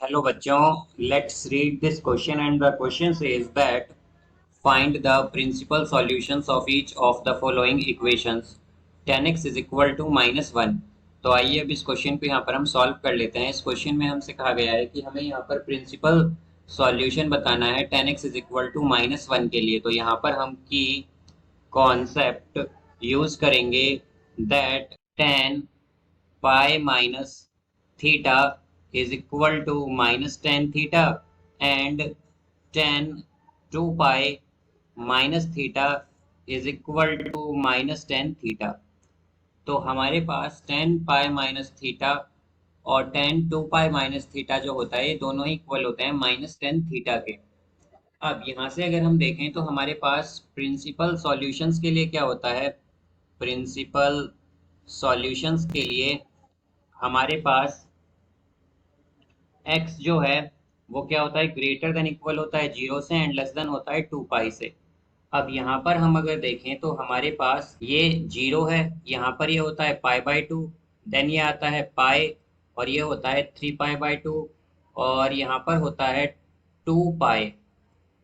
Hello bachon, let's read this question and the question says that find the principal solutions of each of the following equations 10x is equal to -1। तो आइए अब इस question को यहाँ पर हम solve कर लेते हैं। इस क्वेश्चन में हमसे कहा गया है कि हमें यहाँ पर प्रिंसिपल सॉल्यूशन बताना है 10x इज इक्वल टू -1 के लिए। तो यहाँ पर हम की कॉन्सेप्ट यूज करेंगे that 10 pi minus theta is equal to minus tan theta and tan 2 pi minus theta is equal to minus tan theta। तो हमारे पास tan pi minus theta और tan 2 pi minus theta जो होता है ये दोनों ही equal होते हैं minus tan theta के। अब यहाँ से अगर हम देखें तो हमारे पास प्रिंसिपल सॉल्यूशंस के लिए क्या होता है। प्रिंसिपल सॉल्यूशंस के लिए हमारे पास x जो है वो क्या होता है, ग्रेटर देन इक्वल होता है 0 से एंड लेस देन होता है 2 पाई से। अब यहाँ पर हम अगर देखें तो हमारे पास ये 0 है, यहाँ पर ये होता है π/2, देन ये आता है पाई और ये होता है 3π/2 और यहाँ पर होता है 2 पाई।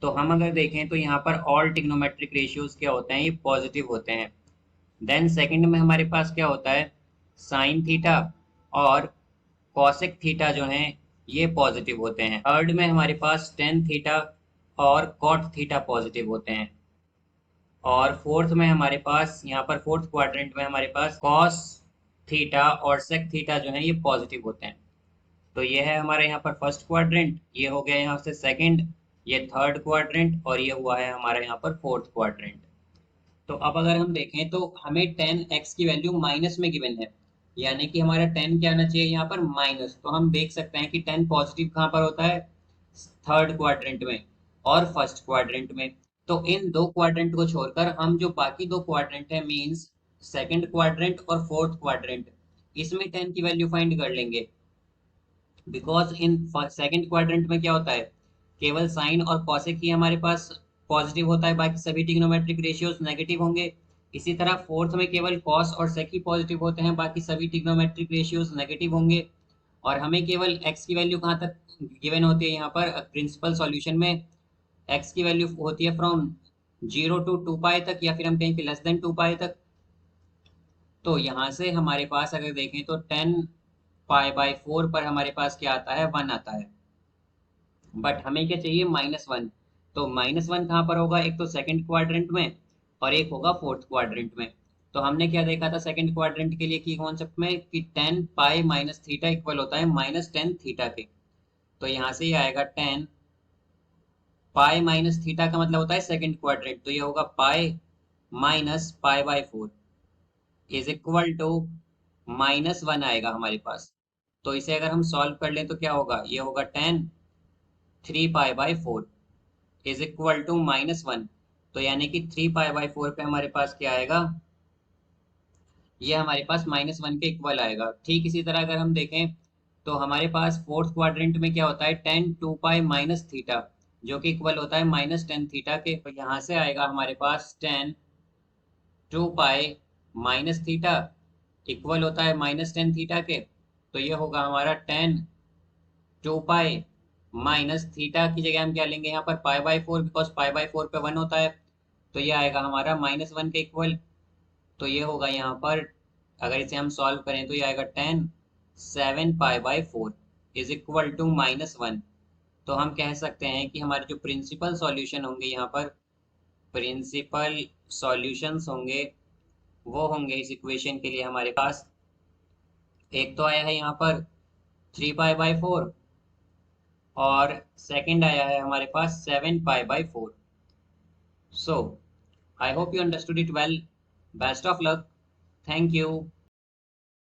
तो हम अगर देखें तो यहाँ पर ऑल ट्रिग्नोमेट्रिक रेशियोज क्या होते हैं, ये पॉजिटिव होते हैं। देन सेकंड में हमारे पास क्या होता है, साइन थीटा और कॉसेक थीटा जो हैं ये पॉजिटिव होते हैं। थर्ड में हमारे पास टेन थीटा और कॉट थीटा पॉजिटिव होते हैं। और फोर्थ में हमारे पास यहाँ पर फोर्थ क्वाड्रेंट में हमारे पास कॉस थीटा और सेक थीटा जो है ये पॉजिटिव होते हैं। तो ये है हमारे यहाँ पर फर्स्ट क्वाड्रेंट, ये हो गया यहाँ से सेकंड, ये थर्ड क्वाड्रेंट और ये हुआ है हमारा यहाँ पर फोर्थ क्वाड्रेंट। तो अब अगर हम देखें तो हमें 10x की वैल्यू माइनस में गिवन है, यानी कि हमारा 10 क्या आना चाहिए यहाँ पर माइनस। तो हम देख सकते हैं कि 10 पॉजिटिव कहाँ पर होता है, थर्ड क्वाड्रेंट में और फर्स्ट क्वाड्रेंट में। तो इन दो क्वाड्रेंट को छोड़कर हम जो बाकी दो क्वाड्रेंट है मींस सेकंड क्वाड्रेंट और फोर्थ क्वाड्रेंट, इसमें 10 की वैल्यू फाइंड कर लेंगे। बिकॉज इन सेकंड क्वाड्रेंट में क्या होता है, केवल साइन और कॉसेक ही हमारे पास पॉजिटिव होता है, बाकी सभी ट्रिग्नोमेट्रिक रेशियोज नेगेटिव होंगे। इसी तरह फोर्थ में केवल कॉस और सेक ही पॉजिटिव होते हैं, बाकी सभी ट्रिग्नोमेट्रिक रेशियोज नेगेटिव होंगे। और हमें केवल एक्स की वैल्यू कहाँ तक गिवन होती है, यहाँ पर प्रिंसिपल सॉल्यूशन में एक्स की वैल्यू होती है फ्रॉम 0 to 2 पाई तक, या फिर हम कहें कि लेस देन 2 पाई तक। तो यहाँ से हमारे पास अगर देखें तो 10π/4 पर हमारे पास क्या आता है, 1 आता है। बट हमें क्या चाहिए, -1। तो -1 कहाँ पर होगा, एक तो सेकंड क्वाड्रेंट में और एक होगा फोर्थ क्वाड्रेंट में। तो हमने क्या देखा था सेकंड क्वाड्रेंट के लिए की कॉन्सेप्ट में कि 10π माइनस थीटा इक्वल होता है -10 थीटा के। तो यहाँ से ये आएगा 10π माइनस थीटा का मतलब होता है सेकंड क्वाड्रेंट, तो ये होगा pi minus π/4 is equal to -1 आएगा हमारे पास। तो इसे अगर हम सॉल्व कर लें तो क्या होगा, ये होगा 3π/4 इज इक्वल टू -1। तो यानी कि 3π/4 पे हमारे पास क्या आएगा, ये हमारे पास -1 के इक्वल आएगा। ठीक इसी तरह अगर हम देखें तो हमारे पास फोर्थ क्वाड्रेंट में क्या होता है, tan 2π माइनस थीटा जो कि इक्वल होता है -10 थीटा के। तो यहाँ से आएगा हमारे पास tan 2π माइनस थीटा इक्वल होता है -10 थीटा के। तो ये होगा हमारा tan 2π माइनस थीटा की जगह हम क्या लेंगे यहाँ पर π/4, बिकॉज π/4 पे 1 होता है। तो ये आएगा हमारा -1 के इक्वल। तो ये होगा यहाँ पर, अगर इसे हम सॉल्व करें तो ये आएगा 7π/4 इज इक्वल टू -1। तो हम कह सकते हैं कि हमारे जो प्रिंसिपल सॉल्यूशन होंगे यहाँ पर, प्रिंसिपल सॉल्यूशंस होंगे वो होंगे इस इक्वेशन के लिए हमारे पास, एक तो आया है यहाँ पर 3π/4 और सेकंड आया है हमारे पास 7π/4। So I hope you understood it well. Best of luck. Thank you.